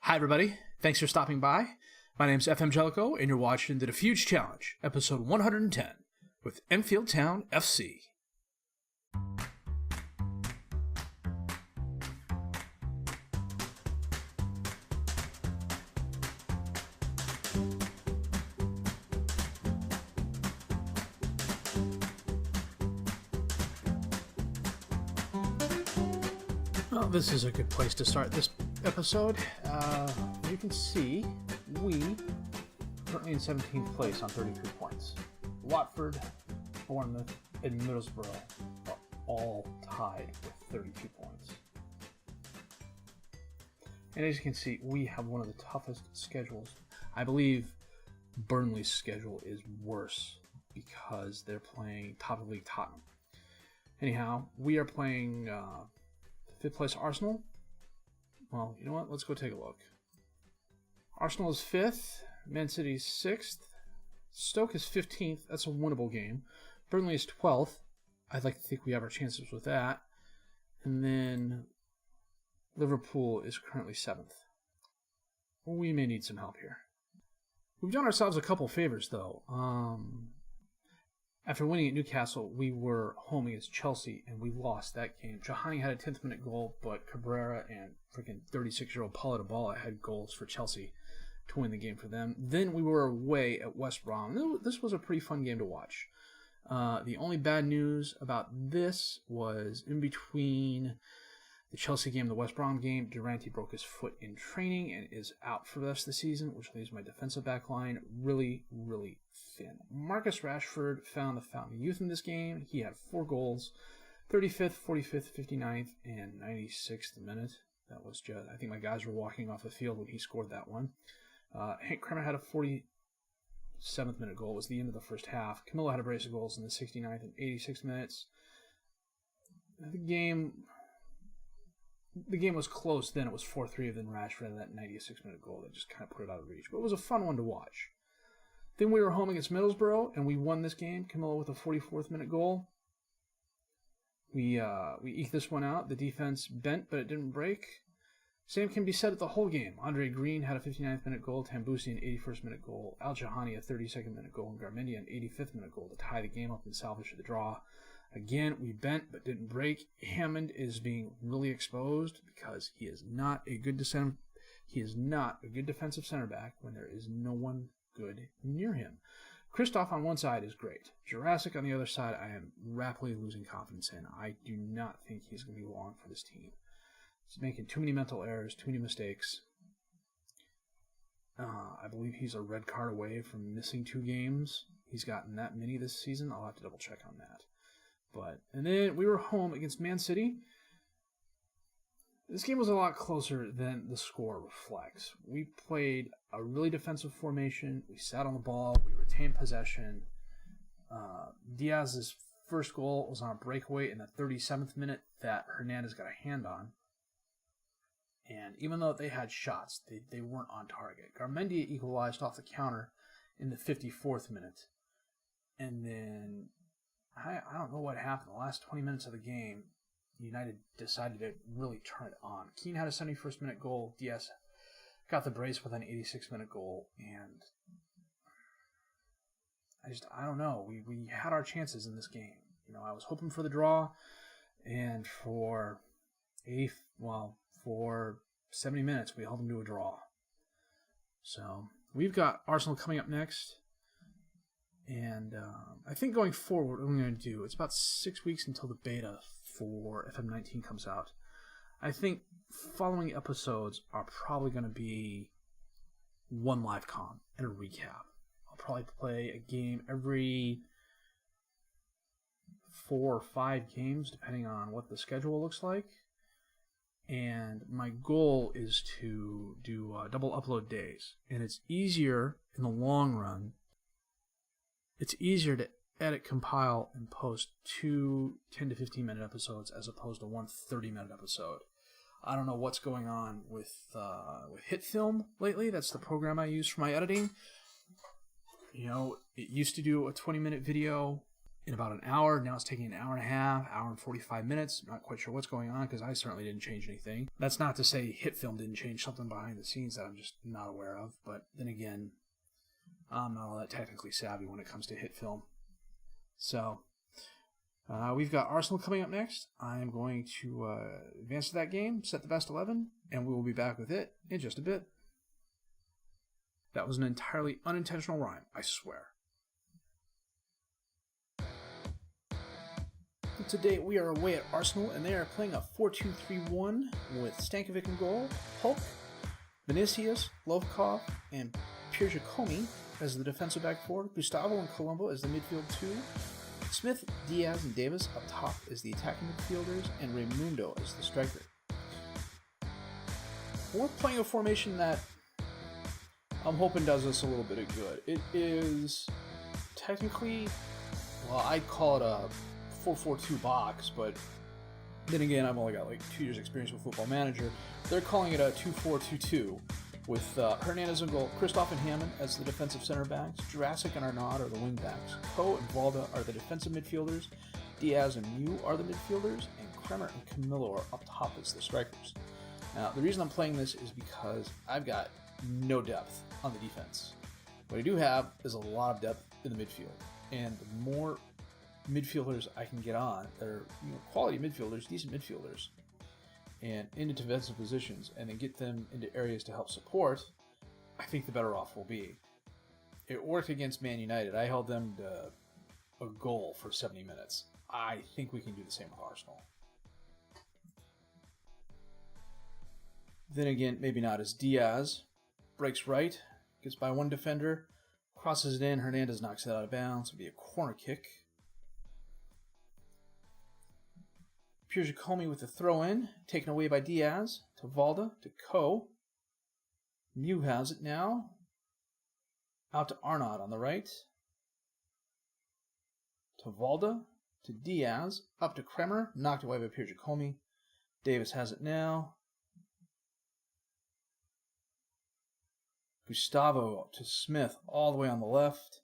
Hi, everybody. Thanks for stopping by. My name's FM18, and you're watching the Dafuge Challenge, episode 110, with Enfield Town FC. Well, this is a good place to start this episode. You can see we currently in 17th place on 33 points. Watford, Bournemouth, and Middlesbrough are all tied with 32 points. And as you can see, we have one of the toughest schedules. I believe Burnley's schedule is worse because they're playing top of the league Tottenham. Anyhow, we are playing 5th place Arsenal. Well, you know what? Let's go take a look. Arsenal is 5th. Man City is 6th. Stoke is 15th. That's a winnable game. Burnley is 12th. I'd like to think we have our chances with that. And then Liverpool is currently 7th. We may need some help here. We've done ourselves a couple favors, though. After winning at Newcastle, we were home against Chelsea, and we lost that game. Jahani had a 10th minute goal, but Cabrera and freaking 36-year-old Paulo Dybala had goals for Chelsea to win the game for them. Then we were away at West Brom. This was a pretty fun game to watch. The only bad news about this was in between the Chelsea game and the West Brom game, Durante broke his foot in training and is out for the rest of the season, which leaves my defensive back line really, really thin. Marcus Rashford found the fountain of youth in this game. He had 4 goals, 35th, 45th, 59th, and 96th minute. That was just, I think my guys were walking off the field when he scored that one. Hank Kremer had a 47th minute goal. It was the end of the first half. Camilo had a brace of goals in the 69th and 86th minutes. The game was close then. It was 4-3, then Rashford had that 96-minute goal that just kind of put it out of reach. But it was a fun one to watch. Then we were home against Middlesbrough, and we won this game. Camilo with a 44th-minute goal. We eked this one out. The defense bent, but it didn't break. Same can be said at the whole game. Andre Green had a 59th-minute goal, Tambusi an 81st-minute goal, Al Jahani a 32nd-minute goal, and Garmendia an 85th-minute goal to tie the game up and salvage the draw. Again, we bent but didn't break. Hammond is being really exposed because he is not a good defensive center back when there is no one good near him. Christoph on one side is great. Jurassic on the other side, I am rapidly losing confidence in. I do not think he's going to be long for this team. He's making too many mental errors, too many mistakes. I believe he's a red card away from missing 2 games. He's gotten that many this season. I'll have to double check on that. And then we were home against Man City. This game was a lot closer than the score reflects. We played a really defensive formation. We sat on the ball. We retained possession. Diaz's first goal was on a breakaway in the 37th minute that Hernandez got a hand on. And even though they had shots, they weren't on target. Garmendia equalized off the counter in the 54th minute. And then I don't know what happened. The last 20 minutes of the game, United decided to really turn it on. Keane had a 71st minute goal. Diaz got the brace with an 86th minute goal. And I don't know. We had our chances in this game. I was hoping for the draw. And for 70 minutes, we held them to a draw. So we've got Arsenal coming up next. And I think going forward, what I'm going to do, it's about 6 weeks until the beta for FM18 comes out. I think following episodes are probably going to be one live com and a recap. I'll probably play a game every 4 or 5 games, depending on what the schedule looks like. And my goal is to do double upload days. And it's easier in the long run. It's easier to edit, compile, and post 2 10 to 15 minute episodes as opposed to one 30-minute episode. I don't know what's going on with HitFilm lately. That's the program I use for my editing. It used to do a 20-minute video in about an hour. Now it's taking an hour and a half, hour and 45 minutes. I'm not quite sure what's going on because I certainly didn't change anything. That's not to say Hit Film didn't change something behind the scenes that I'm just not aware of. But then again, I'm not all that technically savvy when it comes to Hit Film. So we've got Arsenal coming up next. I'm going to advance to that game, set the best 11, and we will be back with it in just a bit. That was an entirely unintentional rhyme, I swear. Today we are away at Arsenal, and they are playing a 4-2-3-1 with Stankovic in goal, Hulk, Vinicius, Lovkov, and Pirjakomi as the defensive back four, Gustavo and Colombo as the midfield two, Smith, Diaz, and Davis up top as the attacking midfielders, and Raimundo as the striker. We're playing a formation that I'm hoping does us a little bit of good. It is technically, well, I'd call it a 4-4-2 box, but then again, I've only got like 2 years experience with Football Manager. They're calling it a 2-4-2-2 with Hernandez in goal, Christoph and Hammond as the defensive center backs, Jurassic and Arnaud are the wing backs, Ko and Valda are the defensive midfielders, Diaz and Mew are the midfielders, and Kremer and Camillo are up top as the strikers. Now, the reason I'm playing this is because I've got no depth on the defense. What I do have is a lot of depth in the midfield, and the more midfielders I can get on, they're quality midfielders, decent midfielders, and into defensive positions, and then get them into areas to help support, I think the better off we'll be. It worked against Man United. I held them to a goal for 70 minutes. I think we can do the same with Arsenal. Then again, maybe not, as Diaz breaks right, gets by one defender, crosses it in, Hernandez knocks it out of bounds. It'll be a corner kick. Pirjakomi with the throw-in, taken away by Diaz, to Valda, to Ko. Mew has it now. Out to Arnaud on the right. To Valda, to Diaz, up to Kremer, knocked away by Pirjakomi. Davis has it now. Gustavo to Smith, all the way on the left.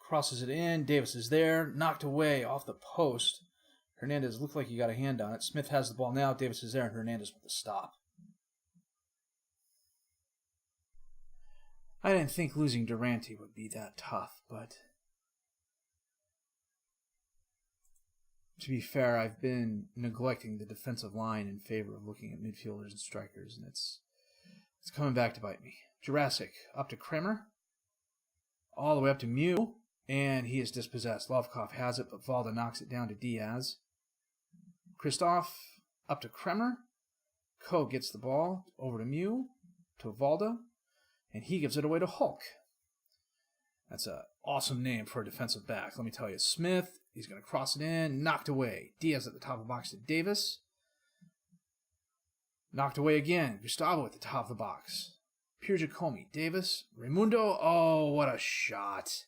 Crosses it in, Davis is there, knocked away off the post. Hernandez looked like he got a hand on it. Smith has the ball now. Davis is there, and Hernandez with the stop. I didn't think losing Durante would be that tough, but to be fair, I've been neglecting the defensive line in favor of looking at midfielders and strikers, and it's coming back to bite me. Jurassic up to Kremer, all the way up to Mew, and he is dispossessed. Lovkov has it, but Valda knocks it down to Diaz. Christoph up to Kremer. Ko gets the ball over to Mew, to Valda, and he gives it away to Hulk. That's an awesome name for a defensive back, let me tell you. Smith, he's going to cross it in, knocked away. Diaz at the top of the box to Davis. Knocked away again. Gustavo at the top of the box. Pirjakomi, Davis, Raimundo. Oh, what a shot.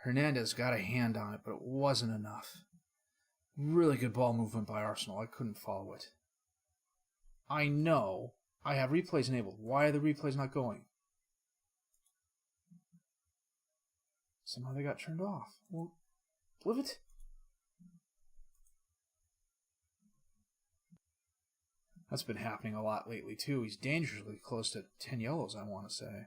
Hernandez got a hand on it, but it wasn't enough. Really good ball movement by Arsenal. I couldn't follow it. I know I have replays enabled. Why are the replays not going? Somehow they got turned off. Well, live it. That's been happening a lot lately, too. He's dangerously close to 10 yellows, I want to say.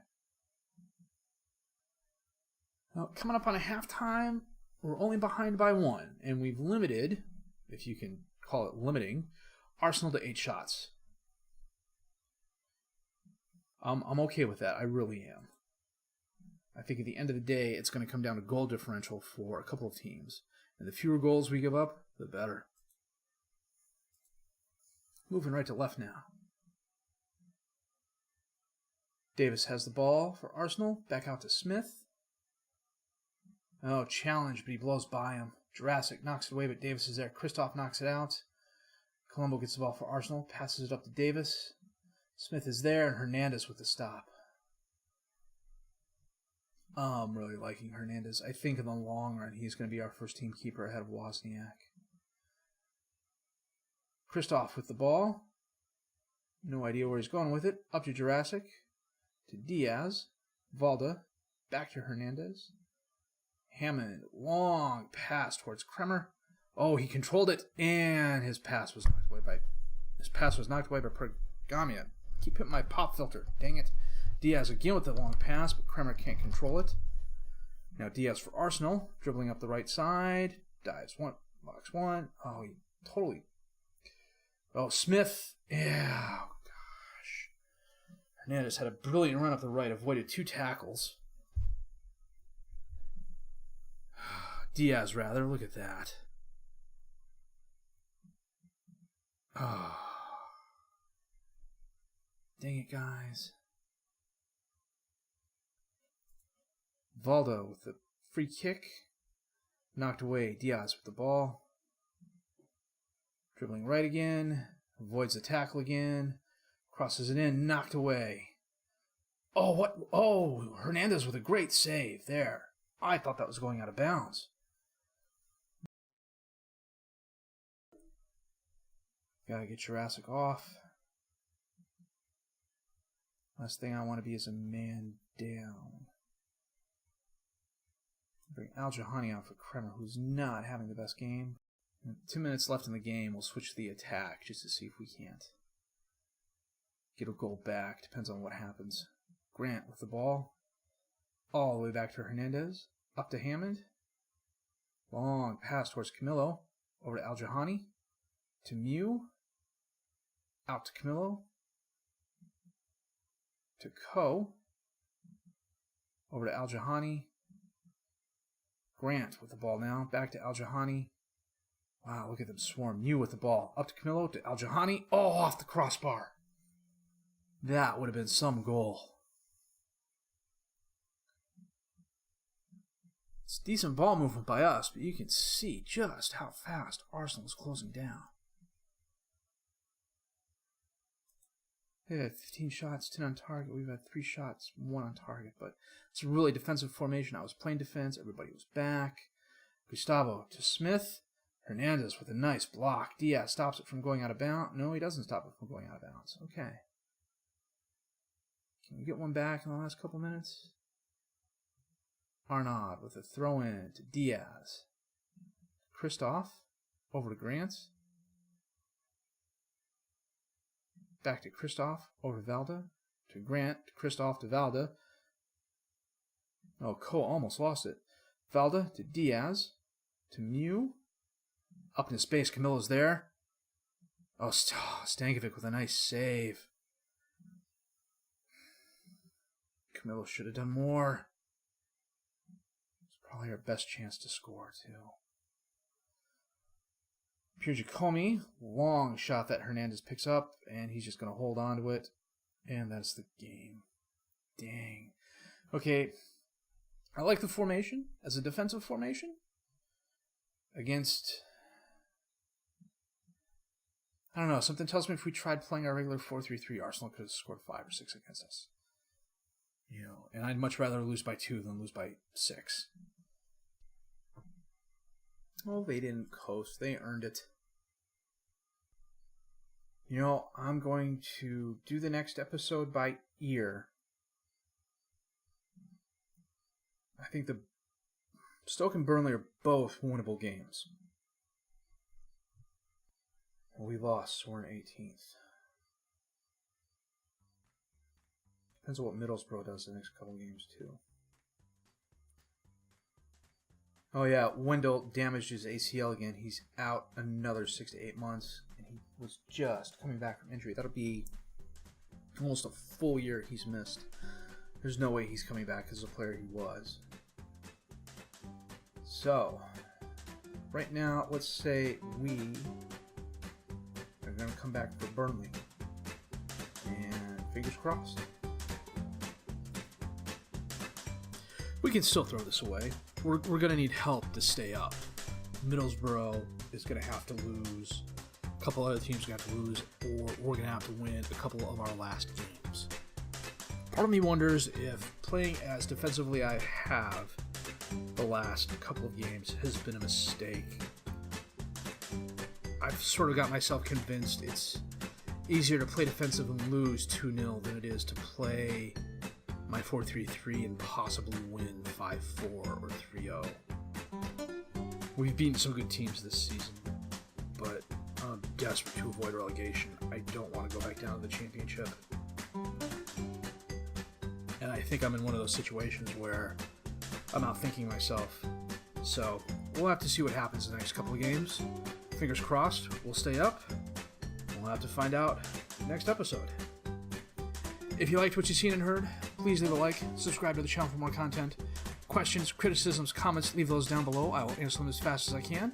Now, coming up on a halftime, we're only behind by 1, and we've limited, if you can call it limiting, Arsenal to 8 shots. I'm okay with that. I really am. I think at the end of the day, it's going to come down to goal differential for a couple of teams. And the fewer goals we give up, the better. Moving right to left now. Davis has the ball for Arsenal. Back out to Smith. Oh, challenge, but he blows by him. Jurassic knocks it away, but Davis is there. Christoph knocks it out. Colombo gets the ball for Arsenal. Passes it up to Davis. Smith is there, and Hernandez with the stop. I'm really liking Hernandez. I think in the long run, he's going to be our first team keeper ahead of Wozniak. Christoph with the ball. No idea where he's going with it. Up to Jurassic. To Diaz. Valda. Back to Hernandez. Hammond, long pass towards Kremer. Oh, he controlled it, and his pass was knocked away by Pergamia. Keep hitting my pop filter. Dang it. Diaz again with the long pass, but Kremer can't control it. Now Diaz for Arsenal, dribbling up the right side. Dives one, box one. Oh, he totally. Oh, Smith. Yeah. Oh, gosh. Hernandez had a brilliant run up the right, avoided 2 tackles. Diaz, rather. Look at that. Oh. Dang it, guys. Valdo with the free kick. Knocked away. Diaz with the ball. Dribbling right again. Avoids the tackle again. Crosses it in. Knocked away. Oh, what? Oh, Hernandez with a great save there. I thought that was going out of bounds. Gotta get Jurassic off. Last thing I want to be is a man down. Bring Al-Jahani out for Kremer, who's not having the best game. 2 minutes left in the game. We'll switch to the attack just to see if we can't get a goal back. Depends on what happens. Grant with the ball. All the way back to Hernandez. Up to Hammond. Long pass towards Camillo. Over to Al-Jahani. To Mew. Out to Camillo. To Ko. Over to Al-Jahani. Grant with the ball now. Back to Al-Jahani. Wow, look at them swarm. Mew with the ball. Up to Camillo. To Al-Jahani. Oh, off the crossbar. That would have been some goal. It's decent ball movement by us, but you can see just how fast Arsenal is closing down. They had 15 shots, 10 on target. We've had 3 shots, 1 on target. But it's a really defensive formation. I was playing defense. Everybody was back. Gustavo to Smith. Hernandez with a nice block. Diaz stops it from going out of bounds. No, he doesn't stop it from going out of bounds. Okay. Can we get one back in the last couple minutes? Arnaud with a throw-in to Diaz. Christoph over to Grant. Back to Christoph, over to Valda, to Grant, to Christoph, to Valda. Oh, Ko almost lost it. Valda to Diaz, to Mew. Up into space, Camillo's there. Oh, Stankovic with a nice save. Camillo should have done more. It's probably our best chance to score, too. Pierre-Jacomi, long shot that Hernandez picks up, and he's just going to hold on to it. And that's the game. Dang. Okay, I like the formation as a defensive formation. Against, I don't know, something tells me if we tried playing our regular 4-3-3, Arsenal could have scored 5 or 6 against us. You know, and I'd much rather lose by 2 than lose by 6. Well, they didn't coast. They earned it. You know, I'm going to do the next episode by ear. I think the Stoke and Burnley are both winnable games. Well, we lost, so we're in 18th. Depends on what Middlesbrough does the next couple games, too. Oh, yeah, Wendell damaged his ACL again. He's out another 6 to 8 months, and he was just coming back from injury. That'll be almost a full year he's missed. There's no way he's coming back as a player he was. So, right now, let's say we are going to come back for Burnley. And fingers crossed. We can still throw this away. We're going to need help to stay up. Middlesbrough is going to have to lose. A couple other teams are going to have to lose. Or we're going to have to win a couple of our last games. Part of me wonders if playing as defensively I have the last couple of games has been a mistake. I've sort of got myself convinced it's easier to play defensive and lose 2-0 than it is to play my 4-3-3 and possibly win 5-4 or 3-0. We've beaten some good teams this season, but I'm desperate to avoid relegation. I don't want to go back down to the championship. And I think I'm in one of those situations where I'm outthinking myself. So we'll have to see what happens in the next couple of games. Fingers crossed, we'll stay up. We'll have to find out next episode. If you liked what you've seen and heard, please leave a like, subscribe to the channel for more content. Questions, criticisms, comments, leave those down below. I will answer them as fast as I can.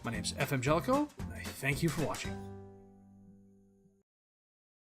My name's FM18, and I thank you for watching.